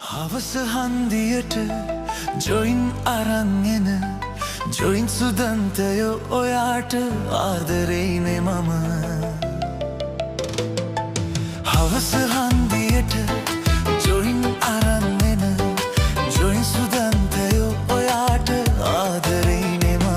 හවස හන්දියට ජොයින් අරන් එන ජොයින් සුදන්තයෝ ඔයාට ආදරෙයිනේ මම. හවස හන්දියට ජොයින් අරන් එන ජොයින් සුදන්තයෝ ඔයාට ආදරෙයිනේ මම.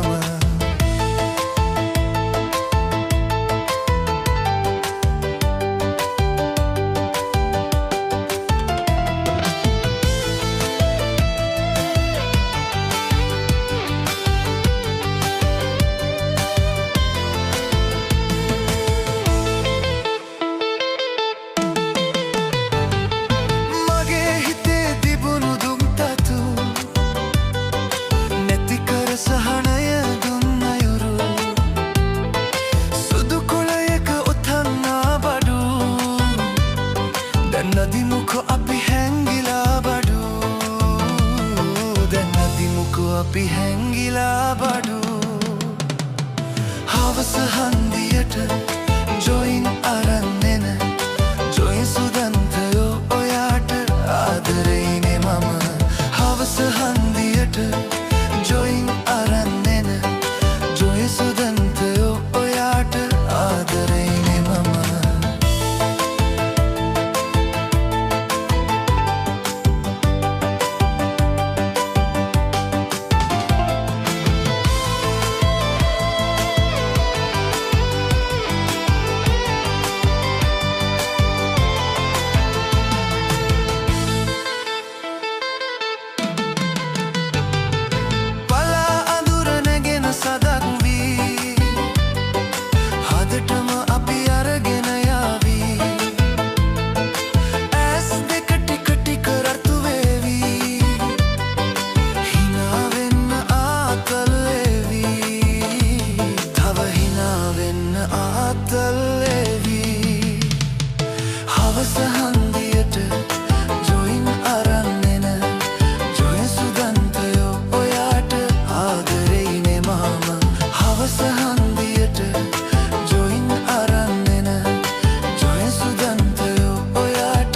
අපි හැංගිලා බඩු හවස හන්දියට ජොයින් අරන් එන ජොයින් සුදන්තයෝ ඔයාට ආදරෙයිනේ මම. හවස හන්දියට ජොයින් අරන් එන ජොයින් සුදන්තයෝ ඔයාට ආදරෙයිනේ මම. හවස හන්දියට ජොයින් අරන් එන ජොයින් සුදන්තයෝ ඔයාට ආදරෙයිනේ මම. හවස හන්දියට ජොයින් අරන් එන ජොයින් සුදන්තයෝ ඔයාට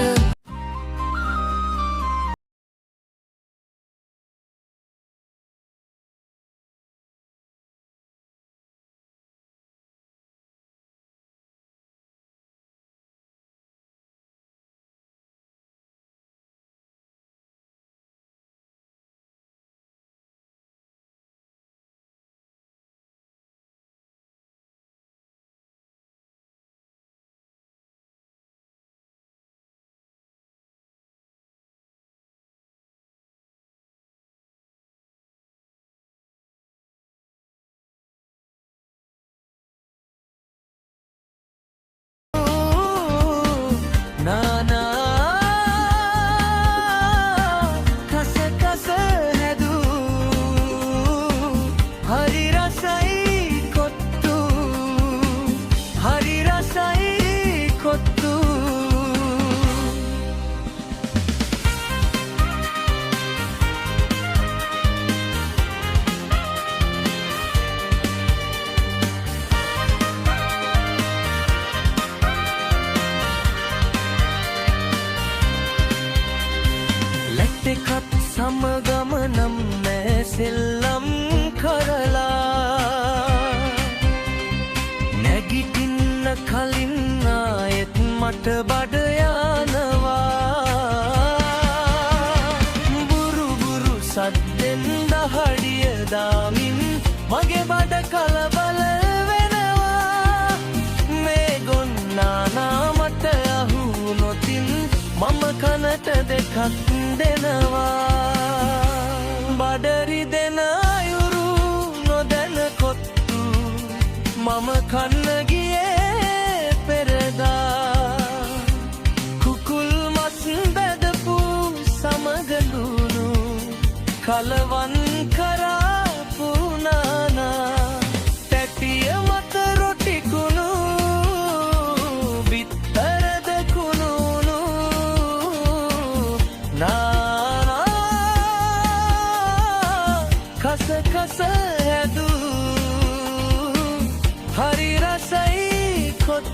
එකත් සමගමනම් නෑ සෙල්ලම් කරලා නැගිටින්න කලින් ආයෙත් මට බඩ යනවා. බුරු බුරු සද්දෙන් දහඩිය දාමින් මගේ බඩ කලබල වෙනවා. මේ ගොන්නානා මට අහුනොතින් මම කනට දෙකක් දෙනවා. බඩරි දෙන අයුරු නොදැන කොත්තු මම කන්න ගියේ පෙරදා. කුකුල් මස් බැදපු සමගලුණු කලවන් කරාපු නානා තැටිය මත රොටිකුණු බිත්තරද කුණුණු කස කස හැදූ හරි රසයි කොත්